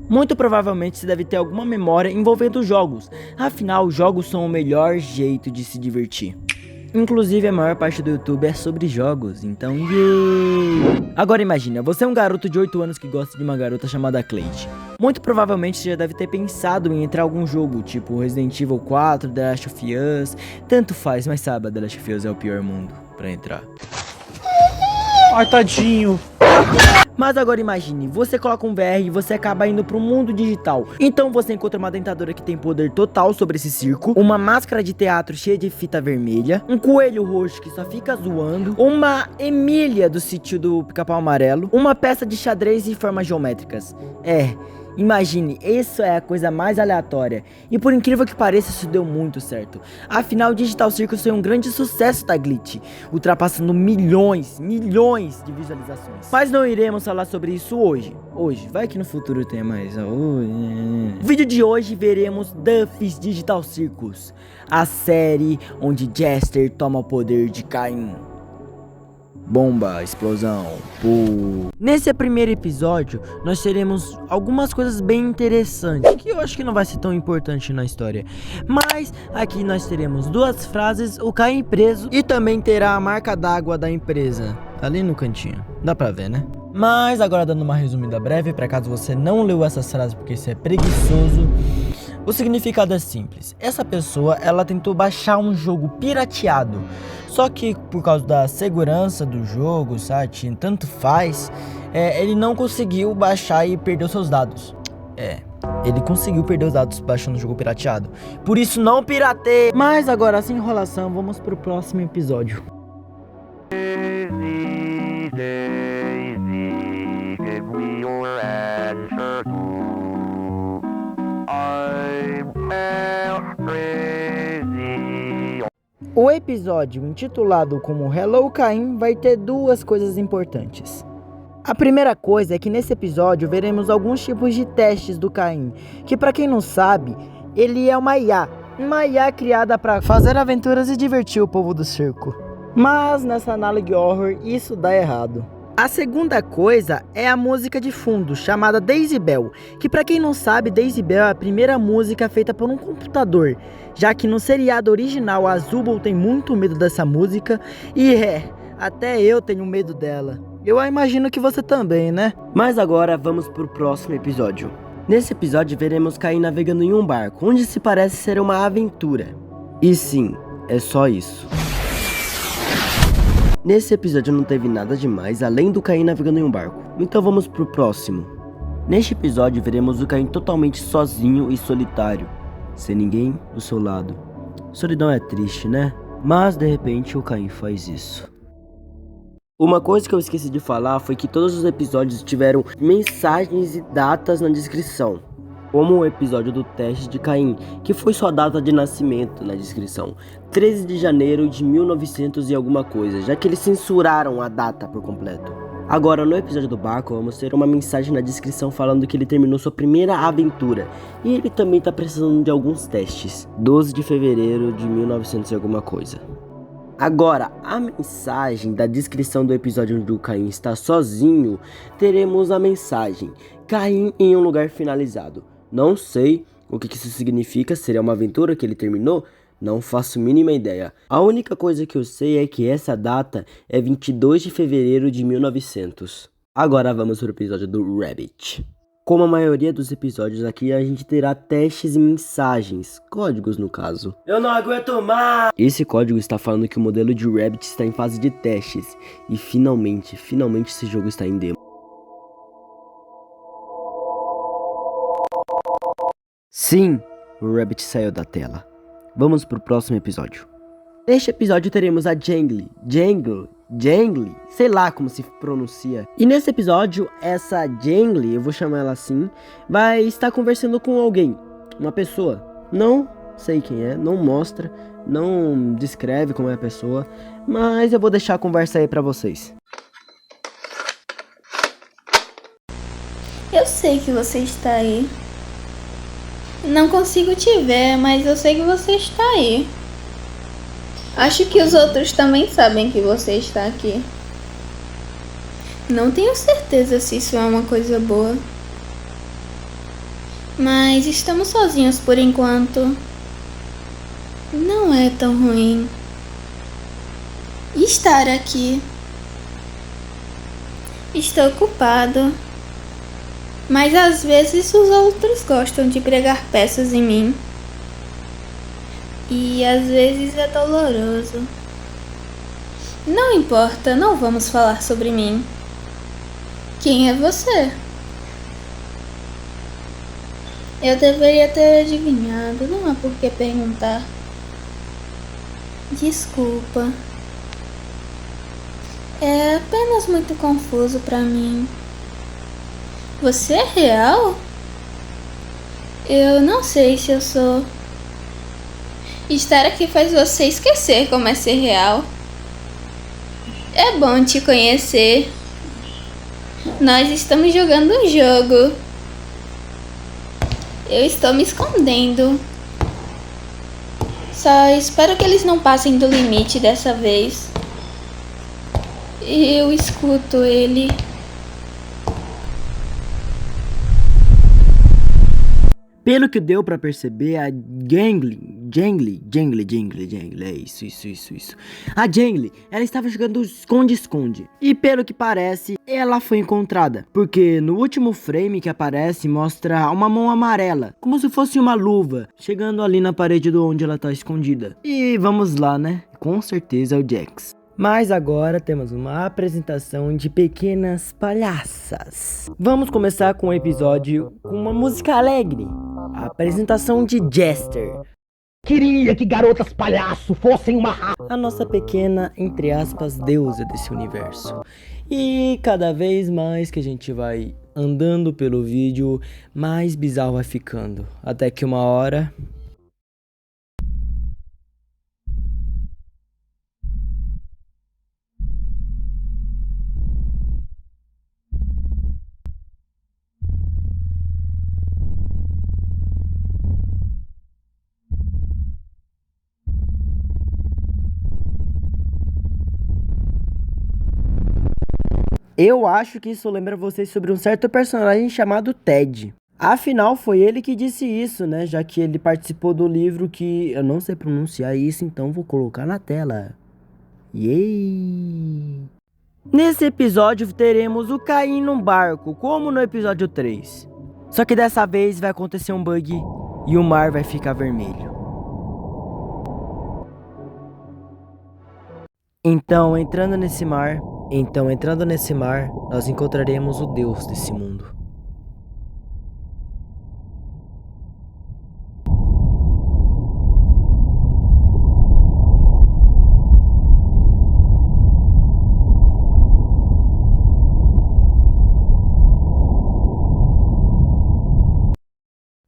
Muito provavelmente você deve ter alguma memória envolvendo jogos, afinal jogos são o melhor jeito de se divertir. Inclusive a maior parte do YouTube é sobre jogos, então yay! Agora imagina, você é um garoto de 8 anos que gosta de uma garota chamada Cleide. Muito provavelmente você já deve ter pensado em entrar em algum jogo, tipo Resident Evil 4, The Last of Us, tanto faz, mas sabe, The Last of Us é o pior mundo pra entrar. Ai, tadinho. Mas agora imagine, você coloca um VR e você acaba indo pro mundo digital. Então você encontra uma dentadura que tem poder total sobre esse circo, uma máscara de teatro cheia de fita vermelha, um coelho roxo que só fica zoando, uma Emília do sítio do Pica-Pau Amarelo, uma peça de xadrez e formas geométricas. Imagine, isso é a coisa mais aleatória. E por incrível que pareça, isso deu muito certo. Afinal, Digital Circus foi um grande sucesso da Glitch, ultrapassando milhões de visualizações. Mas não iremos falar sobre isso hoje. Vai que no futuro tenha mais. No vídeo de hoje veremos Duffy's Digital Circus, a série onde Jester toma o poder de Caim. Bomba, explosão, Nesse primeiro episódio, nós teremos algumas coisas bem interessantes, que eu acho que não vai ser tão importante na história. Mas aqui nós teremos duas frases, o Caim preso e também terá a marca d'água da empresa, ali no cantinho. Dá pra ver, né? Mas agora dando uma resumida breve, para caso você não leu essas frases porque isso é preguiçoso. O significado é simples. Essa pessoa, ela tentou baixar um jogo pirateado. Só que por causa da segurança do jogo, sabe, tanto faz, ele não conseguiu baixar e perdeu seus dados. Ele conseguiu perder os dados baixando o jogo pirateado. Por isso não pirateie. Mas agora, sem enrolação, vamos pro próximo episódio. O episódio intitulado como Hello Caim vai ter duas coisas importantes. A primeira coisa é que nesse episódio veremos alguns tipos de testes do Caim, que pra quem não sabe, ele é uma IA criada pra fazer aventuras e divertir o povo do circo. Mas nessa analogy horror isso dá errado. A segunda coisa é a música de fundo, chamada Daisy Bell, que pra quem não sabe, Daisy Bell é a primeira música feita por um computador, já que no seriado original a Zubul tem muito medo dessa música, e até eu tenho medo dela. Eu imagino que você também, né? Mas agora vamos pro próximo episódio. Nesse episódio veremos Caim navegando em um barco, onde se parece ser uma aventura. E sim, é só isso. Nesse episódio não teve nada demais, além do Caim navegando em um barco. Então vamos pro próximo. Neste episódio veremos o Caim totalmente sozinho e solitário, sem ninguém do seu lado. Solidão é triste, né? Mas de repente o Caim faz isso. Uma coisa que eu esqueci de falar foi que todos os episódios tiveram mensagens e datas na descrição. Como o episódio do teste de Caim, que foi sua data de nascimento na descrição, 13 de janeiro de 1900 e alguma coisa, já que eles censuraram a data por completo. Agora, no episódio do barco, vamos ter uma mensagem na descrição falando que ele terminou sua primeira aventura, e ele também tá precisando de alguns testes, 12 de fevereiro de 1900 e alguma coisa. Agora, a mensagem da descrição do episódio onde o Caim está sozinho, teremos a mensagem, Caim em um lugar finalizado. Não sei o que isso significa, seria uma aventura que ele terminou? Não faço a mínima ideia. A única coisa que eu sei é que essa data é 22 de fevereiro de 1900. Agora vamos para o episódio do Rabbit. Como a maioria dos episódios aqui, a gente terá testes e mensagens, códigos no caso. Eu não aguento mais! Esse código está falando que o modelo de Rabbit está em fase de testes. E finalmente esse jogo está em demo. Sim, o Rabbit saiu da tela. Vamos pro próximo episódio. Neste episódio teremos a Jangle, sei lá como se pronuncia. E nesse episódio, essa Jangle, eu vou chamar ela assim, vai estar conversando com alguém, uma pessoa. Não sei quem é, não mostra, não descreve como é a pessoa, mas eu vou deixar a conversa aí pra vocês. Eu sei que você está aí. Não consigo te ver, mas eu sei que você está aí. Acho que os outros também sabem que você está aqui. Não tenho certeza se isso é uma coisa boa. Mas estamos sozinhos por enquanto. Não é tão ruim estar aqui. Estou ocupado, mas às vezes os outros gostam de pregar peças em mim. E às vezes é doloroso. Não importa, não vamos falar sobre mim. Quem é você? Eu deveria ter adivinhado, não há por que perguntar. Desculpa. É apenas muito confuso pra mim. Você é real? Eu não sei se eu sou. Estar aqui faz você esquecer como é ser real. É bom te conhecer. Nós estamos jogando um jogo. Eu estou me escondendo. Só espero que eles não passem do limite dessa vez. Eu escuto ele. Pelo que deu pra perceber, a Jangly, é isso. A Jangly, ela estava jogando esconde-esconde. E pelo que parece, ela foi encontrada. Porque no último frame que aparece, mostra uma mão amarela, como se fosse uma luva, chegando ali na parede de onde ela tá escondida. E vamos lá, né? Com certeza é o Jax. Mas agora temos uma apresentação de pequenas palhaças. Vamos começar com um episódio com uma música alegre. A apresentação de Jester. Queria que garotas palhaço fossem uma raça. A nossa pequena, entre aspas, deusa desse universo. E cada vez mais que a gente vai andando pelo vídeo, mais bizarro vai ficando. Até que uma hora... Eu acho que isso lembra vocês sobre um certo personagem chamado Ted. Afinal, foi ele que disse isso, né? Já que ele participou do livro que... eu não sei pronunciar isso, então vou colocar na tela. Yay! Nesse episódio teremos o Caim num barco, como no episódio 3. Só que dessa vez vai acontecer um bug e o mar vai ficar vermelho. Então, entrando nesse mar, nós encontraremos o Deus desse mundo.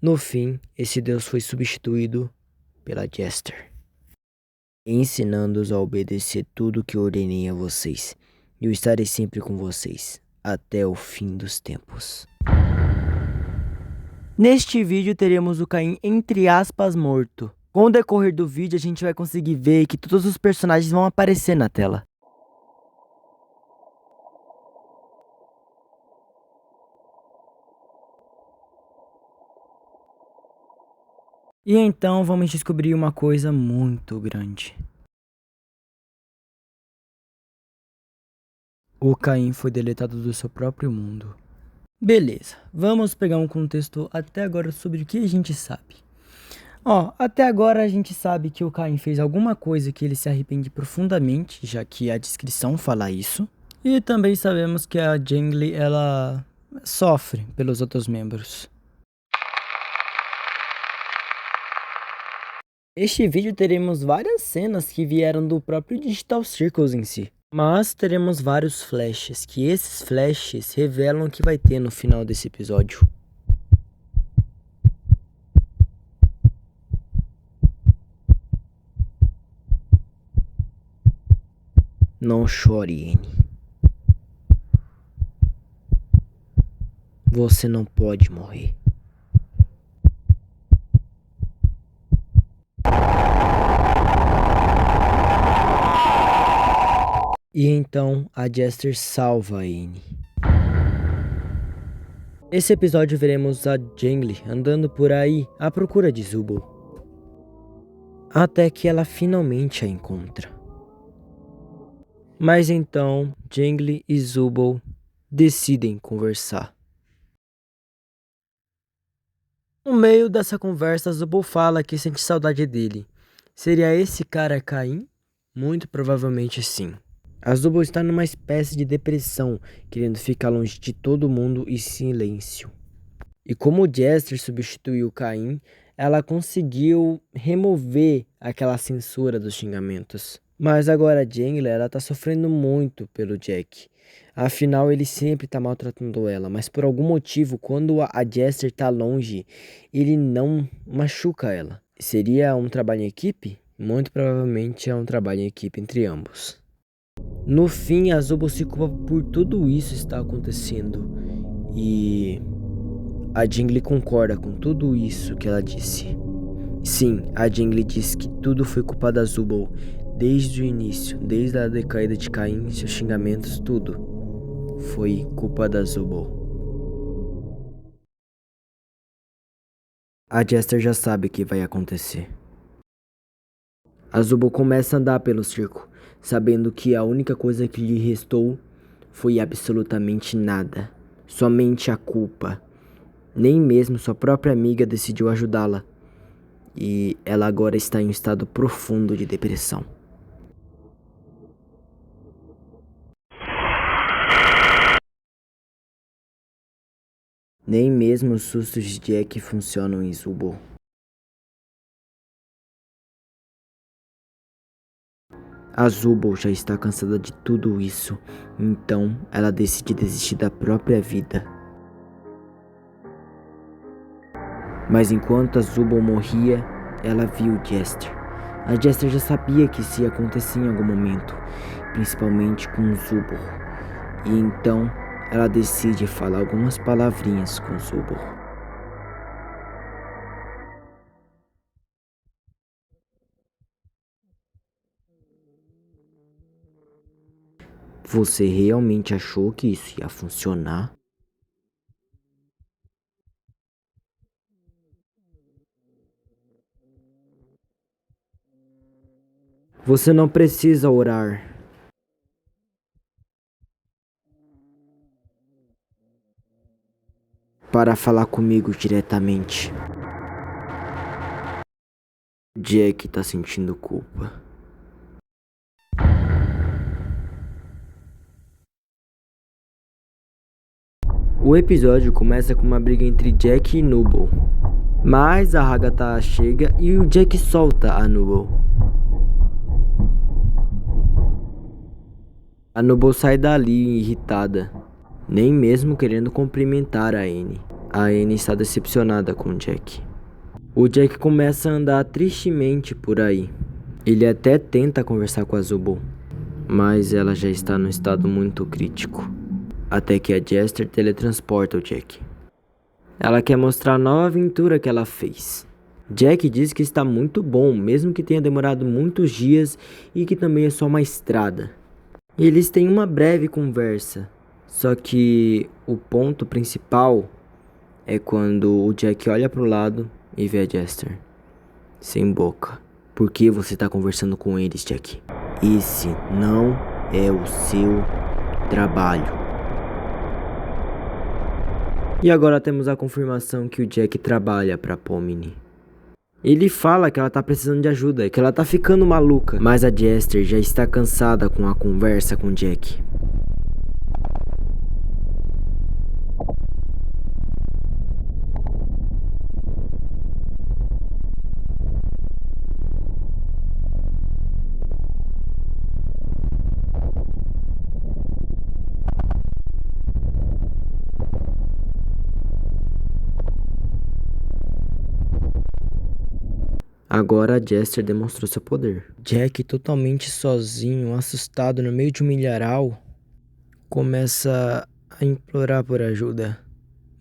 No fim, esse Deus foi substituído pela Jester, ensinando-os a obedecer tudo que eu ordenei a vocês. Eu estarei sempre com vocês, até o fim dos tempos. Neste vídeo teremos o Caim, entre aspas, morto. Com o decorrer do vídeo a gente vai conseguir ver que todos os personagens vão aparecer na tela. E então vamos descobrir uma coisa muito grande. O Caim foi deletado do seu próprio mundo. Beleza, vamos pegar um contexto até agora sobre o que a gente sabe. Até agora a gente sabe que o Caim fez alguma coisa que ele se arrepende profundamente, já que a descrição fala isso. E também sabemos que a Jangly, ela sofre pelos outros membros. Neste vídeo teremos várias cenas que vieram do próprio Digital Circles em si. Mas teremos vários flashes, que esses flashes revelam o que vai ter no final desse episódio. Não chore, Annie. Você não pode morrer. E então a Jester salva a Annie. Esse episódio veremos a Jangly andando por aí à procura de Zubul, até que ela finalmente a encontra. Mas então, Jangly e Zubul decidem conversar. No meio dessa conversa, Zubul fala que sente saudade dele. Seria esse cara Caim? Muito provavelmente sim. A Zubul está numa espécie de depressão, querendo ficar longe de todo mundo e silêncio. E como o Jester substituiu Caim, ela conseguiu remover aquela censura dos xingamentos. Mas agora a Jangly, ela tá sofrendo muito pelo Jack. Afinal, ele sempre tá maltratando ela, mas por algum motivo, quando a Jester tá longe, ele não machuca ela. Seria um trabalho em equipe? Muito provavelmente é um trabalho em equipe entre ambos. No fim, a Zubul se culpa por tudo isso estar acontecendo. E a Jangly concorda com tudo isso que ela disse. Sim, a Jangly diz que tudo foi culpa da Zubul. Desde o início, desde a decaída de Caim, seus xingamentos, tudo foi culpa da Zubul. A Jester já sabe o que vai acontecer. A Zubul começa a andar pelo circo, sabendo que a única coisa que lhe restou foi absolutamente nada. Somente a culpa. Nem mesmo sua própria amiga decidiu ajudá-la. E ela agora está em um estado profundo de depressão. Nem mesmo os sustos de Jack funcionam em Zubul. A Zubul já está cansada de tudo isso, então ela decide desistir da própria vida. Mas enquanto a Zubul morria, ela viu Jester. A Jester já sabia que isso ia acontecer em algum momento, principalmente com Zubul. E então ela decide falar algumas palavrinhas com Zubul. Você realmente achou que isso ia funcionar? Você não precisa orar. Para falar comigo diretamente. Jack tá sentindo culpa. O episódio começa com uma briga entre Jack e Nubble. Mas a Agatha chega e o Jack solta a Nubble. A Nubble sai dali irritada, nem mesmo querendo cumprimentar a Annie. A Annie está decepcionada com o Jack. O Jack começa a andar tristemente por aí. Ele até tenta conversar com a Zubul, mas ela já está num estado muito crítico. Até que a Jester teletransporta o Jack. Ela quer mostrar a nova aventura que ela fez. Jack diz que está muito bom, mesmo que tenha demorado muitos dias e que também é só uma estrada. Eles têm uma breve conversa, só que o ponto principal é quando o Jack olha pro lado e vê a Jester sem boca. Por que você tá conversando com eles, Jack? Esse não é o seu trabalho. E agora temos a confirmação que o Jack trabalha pra Pomni. Ele fala que ela tá precisando de ajuda, que ela tá ficando maluca. Mas a Jester já está cansada com a conversa com Jack. Agora a Jester demonstrou seu poder. Jack, totalmente sozinho, assustado no meio de um milharal, começa a implorar por ajuda.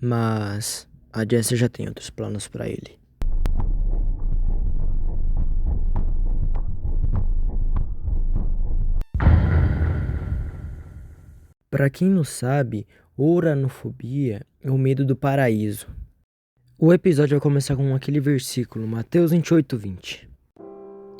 Mas a Jester já tem outros planos para ele. Para quem não sabe, Oranofobia é o medo do paraíso. O episódio vai começar com aquele versículo, Mateus 28:20.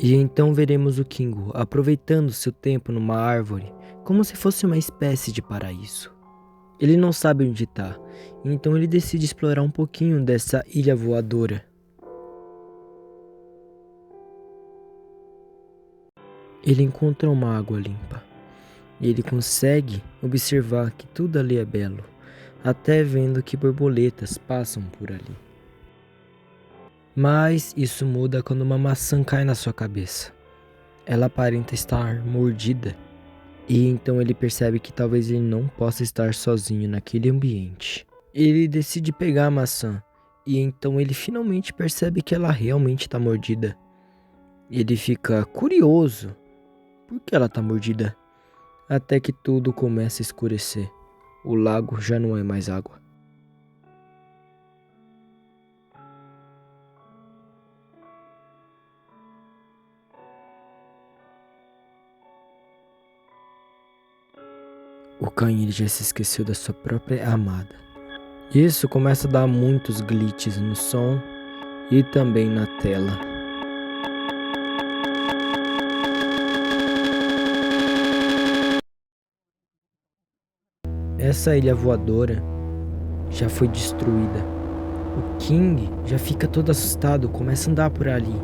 E então veremos o Kingo aproveitando seu tempo numa árvore, como se fosse uma espécie de paraíso. Ele não sabe onde está, então ele decide explorar um pouquinho dessa ilha voadora. Ele encontra uma água limpa, e ele consegue observar que tudo ali é belo, até vendo que borboletas passam por ali. Mas isso muda quando uma maçã cai na sua cabeça. Ela aparenta estar mordida. E então ele percebe que talvez ele não possa estar sozinho naquele ambiente. Ele decide pegar a maçã. E então ele finalmente percebe que ela realmente está mordida. Ele fica curioso. Por que ela está mordida? Até que tudo começa a escurecer. O lago já não é mais água. O Caim ele já se esqueceu da sua própria amada. Isso começa a dar muitos glitches no som e também na tela. Essa ilha voadora já foi destruída. O King já fica todo assustado, começa a andar por ali.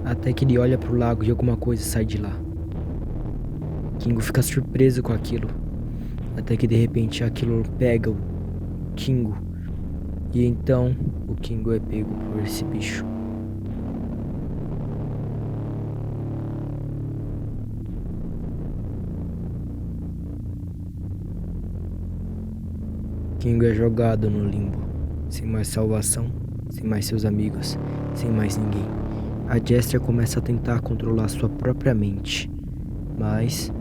Até que ele olha pro lago e alguma coisa sai de lá. Kingo fica surpreso com aquilo. Até que de repente aquilo pega o Kingo. E então o Kingo é pego por esse bicho. Kingo é jogado no limbo. Sem mais salvação, sem mais seus amigos, sem mais ninguém. A Jester começa a tentar controlar sua própria mente. Mas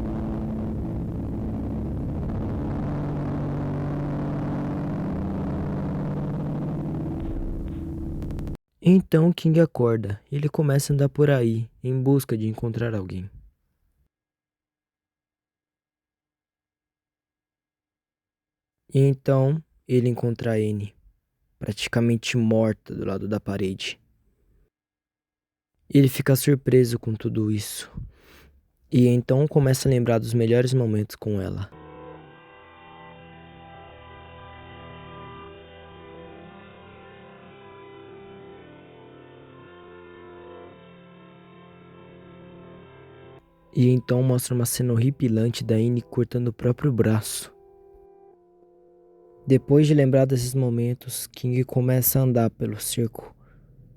então King acorda e ele começa a andar por aí em busca de encontrar alguém. E então ele encontra a Annie, praticamente morta do lado da parede. Ele fica surpreso com tudo isso. E então começa a lembrar dos melhores momentos com ela. E então mostra uma cena horripilante da Annie cortando o próprio braço. Depois de lembrar desses momentos, King começa a andar pelo circo,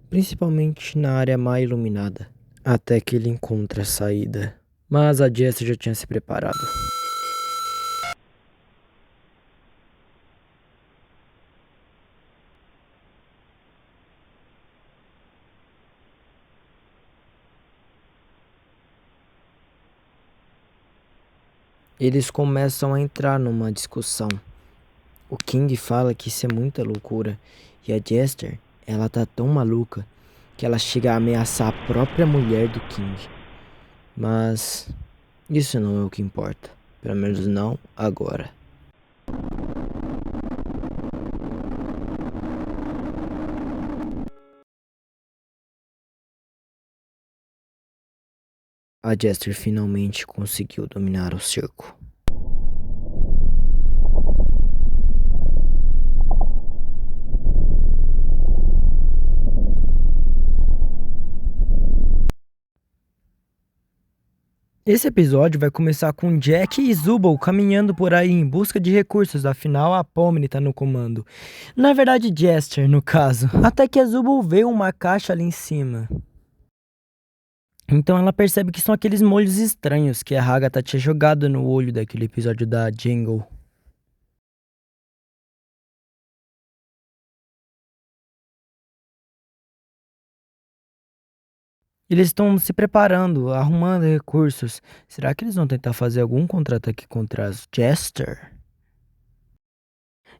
principalmente na área mais iluminada, até que ele encontra a saída. Mas a Jester já tinha se preparado. Eles começam a entrar numa discussão. O King fala que isso é muita loucura. E a Jester, ela tá tão maluca que ela chega a ameaçar a própria mulher do King. Mas isso não é o que importa. Pelo menos não agora. A Jester finalmente conseguiu dominar o circo. Esse episódio vai começar com Jack e Zubul caminhando por aí em busca de recursos, afinal a Pomni tá no comando. Na verdade, Jester, no caso. Até que a Zubul vê uma caixa ali em cima. Então ela percebe que são aqueles molhos estranhos que a Agatha tinha jogado no olho daquele episódio da Jangle. Eles estão se preparando, arrumando recursos. Será que eles vão tentar fazer algum contra-ataque contra as Jester?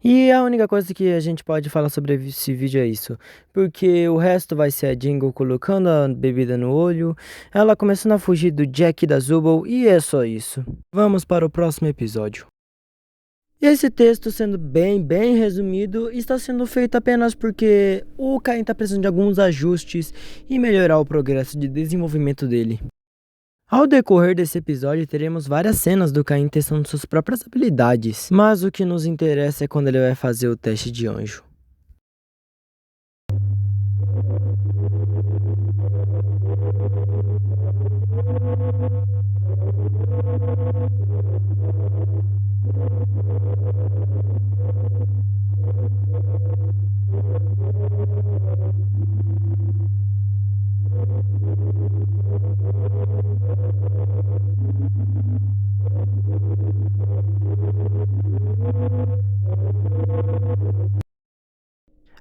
E a única coisa que a gente pode falar sobre esse vídeo é isso. Porque o resto vai ser a Jingle colocando a bebida no olho, ela começando a fugir do Jack e da Zubul, e é só isso. Vamos para o próximo episódio. Esse texto, sendo bem resumido, está sendo feito apenas porque o Caim está precisando de alguns ajustes e melhorar o progresso de desenvolvimento dele. Ao decorrer desse episódio, teremos várias cenas do Caim testando suas próprias habilidades, mas o que nos interessa é quando ele vai fazer o teste de anjo.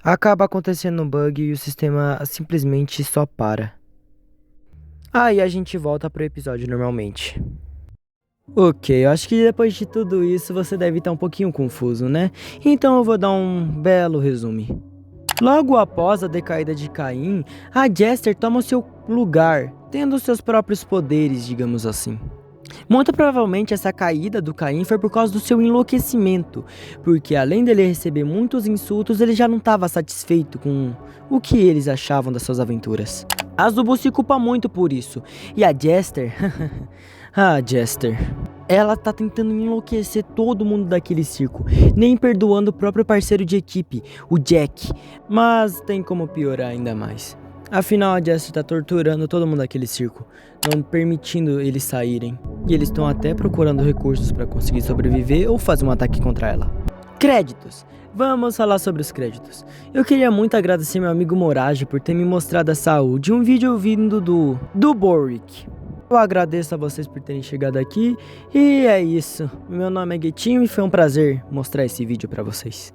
Acaba acontecendo um bug e o sistema simplesmente só para. Aí a gente volta pro episódio normalmente. Ok, eu acho que depois de tudo isso você deve estar um pouquinho confuso, né? Então eu vou dar um belo resumo. Logo após a decaída de Caim, a Jester toma o seu lugar, tendo seus próprios poderes, digamos assim. Muito provavelmente essa caída do Caim foi por causa do seu enlouquecimento, porque além dele receber muitos insultos, ele já não estava satisfeito com o que eles achavam das suas aventuras. Azubu se culpa muito por isso, e a Jester, ela tá tentando enlouquecer todo mundo daquele circo, nem perdoando o próprio parceiro de equipe, o Jack, mas tem como piorar ainda mais. Afinal, a Jester tá torturando todo mundo daquele circo, não permitindo eles saírem. E eles estão até procurando recursos para conseguir sobreviver ou fazer um ataque contra ela. Créditos. Vamos falar sobre os créditos. Eu queria muito agradecer meu amigo Morage por ter me mostrado essa AU de um vídeo vindo do Boric. Eu agradeço a vocês por terem chegado aqui e é isso. Meu nome é Guetinho e foi um prazer mostrar esse vídeo para vocês.